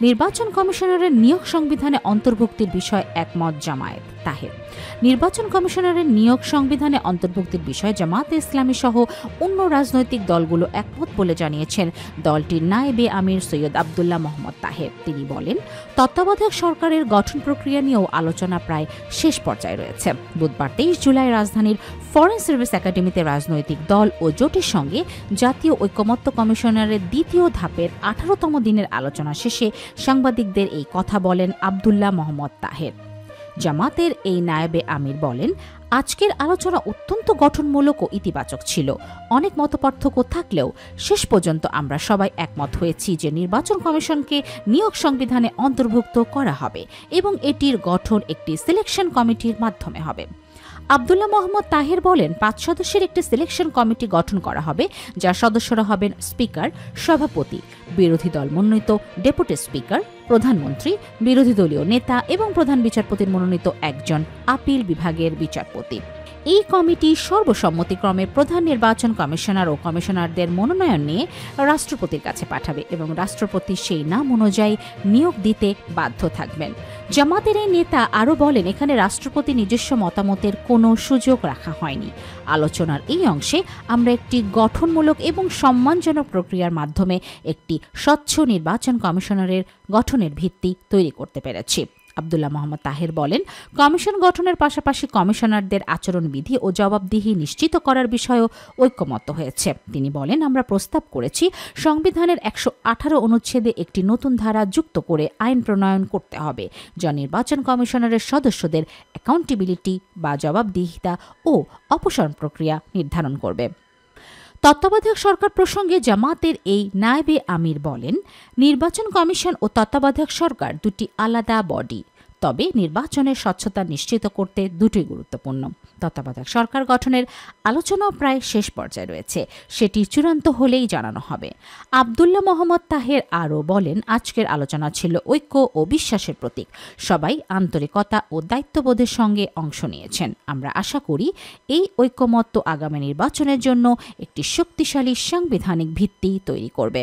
নির্বাচন কমিশনারের নিয়োগ সংবিধানে অন্তর্ভুক্তির বিষয়ে একমত জামায়াত তাহের। নির্বাচন কমিশনারের নিয়োগ সংবিধানে অন্তর্ভুক্তির বিষয়ে জামায়াতে ইসলামী সহ অন্য রাজনৈতিক দলগুলো একমত বলে জানিয়েছেন দলটির নায়েবে আমির সৈয়দ আব্দুল্লাহ মোহাম্মদ তাহের। তিনি বলেন, তত্ত্বাবধায়ক সরকারের গঠন প্রক্রিয়া নিয়েও আলোচনা প্রায় শেষ পর্যায়ে রয়েছে। বুধবার 23 জুলাই রাজধানীর ফরেন সার্ভিস একাডেমিতে রাজনৈতিক দল ও জোটের সঙ্গে জাতীয় ঐকমত্য কমিশনারের দ্বিতীয় ধাপের 18তম দিনের আলোচনা শেষে সাংবাদিকদের এই কথা বলেন আব্দুল্লাহ মোহাম্মদ তাহের। জামাতের এই নায়েবে আমির বলেন, আজকের আলোচনা অত্যন্ত গঠনমূলক ও ইতিবাচক ছিল। অনেক মতপার্থক্য থাকলেও শেষ পর্যন্ত আমরা সবাই একমত হয়েছি যে নির্বাচন কমিশনকে নিয়োগ সংবিধানে অন্তর্ভুক্ত করা হবে এবং এটির গঠন একটি সিলেকশন কমিটির মাধ্যমে হবে। আব্দুল্লাহ মোহাম্মদ তাহের বলেন, 5 সদস্যের একটি সিলেকশন কমিটি গঠন করা হবে, যার সদস্যরা হবেন স্পিকার, সভাপতি, বিরোধী দল মনোনীত ডেপুটি স্পিকার, প্রধানমন্ত্রী, বিরোধী দলীয় নেতা এবং প্রধান বিচারপতির মনোনীত একজন আপিল বিভাগের বিচারপতি। এই কমিটি সর্বসম্মতিক্রমে প্রধান নির্বাচন কমিশনার ও কমিশনারদের মনোনয়ন নিয়ে রাষ্ট্রপতির কাছে পাঠাবে এবং রাষ্ট্রপতি সেই নাম অনুযায়ী নিয়োগ দিতে বাধ্য থাকবেন। জামাতের এই নেতা আরও বলেন, এখানে রাষ্ট্রপতি নিজস্ব মতামতের কোনো সুযোগ রাখা হয়নি। আলোচনার এই অংশে আমরা একটি গঠনমূলক এবং সম্মানজনক প্রক্রিয়ার মাধ্যমে একটি স্বচ্ছ নির্বাচন কমিশনারের গঠনের ভিত্তি তৈরি করতে পেরেছি। আব্দুল্লাহ মোহাম্মদ তাহের বলেন, কমিশন গঠনের পাশাপাশি কমিশনারদের আচরণবিধি ও জবাবদিহি নিশ্চিত করার বিষয়েও ঐকমত্য হয়েছে। তিনি বলেন, আমরা প্রস্তাব করেছি সংবিধানের 118 অনুচ্ছেদে একটি নতুন ধারা যুক্ত করে আইন প্রণয়ন করতে হবে, যা নির্বাচন কমিশনারের সদস্যদের অ্যাকাউন্টেবিলিটি বা জবাবদিহিতা ও অপসারণ প্রক্রিয়া নির্ধারণ করবে। তত্ত্বাবধায়ক সরকার প্রসঙ্গে জামাতের এই নায়েবে আমির বলেন, নির্বাচন কমিশন ও তত্ত্বাবধায়ক সরকার দুটি আলাদা বডি, তবে নির্বাচনের স্বচ্ছতা নিশ্চিত করতে দুটোই গুরুত্বপূর্ণ। তত্ত্বাবধায়ক সরকার গঠনের আলোচনাও প্রায় শেষ পর্যায়ে রয়েছে, সেটি চূড়ান্ত হলেই জানানো হবে। আব্দুল্লাহ মোহাম্মদ তাহের আরও বলেন, আজকের আলোচনা ছিল ঐক্য ও বিশ্বাসের প্রতীক। সবাই আন্তরিকতা ও দায়িত্ববোধের সঙ্গে অংশ নিয়েছেন। আমরা আশা করি এই ঐকমত্য আগামী নির্বাচনের জন্য একটি শক্তিশালী সাংবিধানিক ভিত্তি তৈরি করবে।